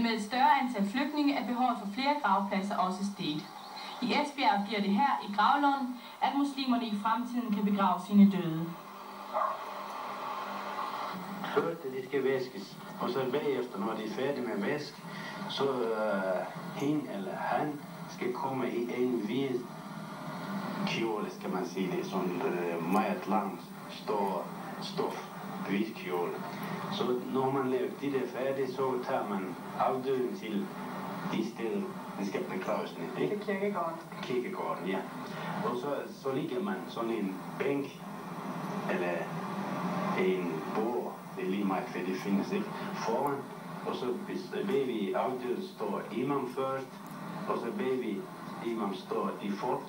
med et større antal flygtninge er behovet for flere gravpladser også steget. I Esbjerg bliver det her i Gravlund, at muslimerne i fremtiden kan begrave sine døde. Først de skal væskes, og så bagefter, når de er færdige med at væske, så hende eller han skal komme i en hvid kjole, skal man sige det, sådan meget langt, stor stof, hvid kjole. Så når man laver de der færdige, så tager man afdøden til de steder, den skal begraves ned. Ikke kirkegården? Kirkegården, ja. Og så ligger man sådan en bænk, eller en bord, det er lige meget, hvad det findes, ikke? Foran, og så bagved afdøden står imam først, og så bagved imam står de folk,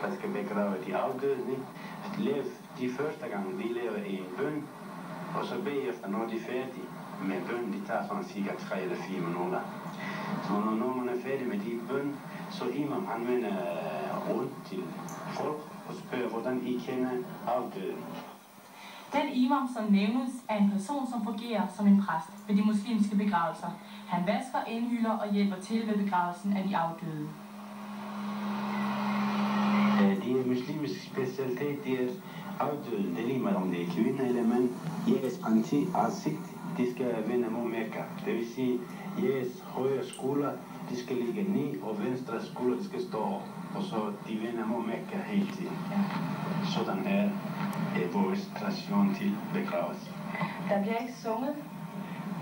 der skal begrave de afdøde, ikke? De første gang, de laver en bøn, og så bagefter, når de er færdige med bøn, de tager sådan cirka 3 eller 4 minutter. Så når man er færdig med de bøn, så imam han vender rundt til folk og spørger, hvordan I kender afdøden. Den imam, som nævnes, er en person, som fungerer som en præst ved de muslimske begravelser. Han vasker, indhylder og hjælper til ved begravelsen af de afdøde. Det er muslimsk specialitet, det er afdøden. Det er lige meget om det er kvinde eller mand. Jeres ansigt, de skal vende mod Mekka. Det vil sige, jeres højre skulder, de skal ligge ned, og venstre skulder, de skal stå op. Og så de vender mod Mekka hele tiden. Sådan er vores tradition til begravelse. Der bliver ikke sunget?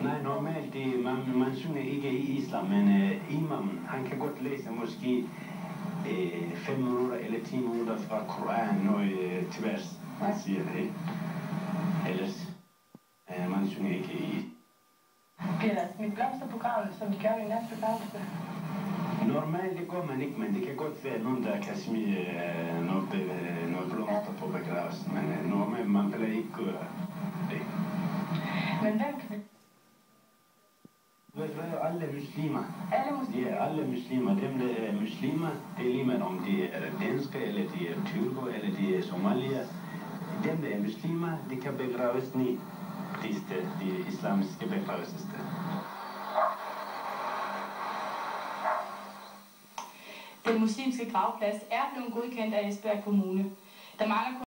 Nej, normalt, man synger ikke i islam, men imamen, han kan godt læse måske 5 minutter eller 10 minutter fra Koranen og tværs, man siger det, ikke? Ellers, man synger ikke i. Bliver der smidt blomster på graven, som de gør i næste begravelse? Normalt det gør man ikke, men det kan godt være nogen, der kan smide noget blomster på begravelsen, men normalt man plejer ikke gøre det. Men hvem kan det? Alle muslimer. Alle muslimer? Ja, alle muslimer. Dem, der er muslimer, det er lige med, om de er danske, eller de er tyrker, eller de er somalier. Dem, der er muslimer, de kan begraves ned de islamiske begravelsessteder. Den muslimske gravplads er blevet godkendt af Esbjerg Kommune. Der mangler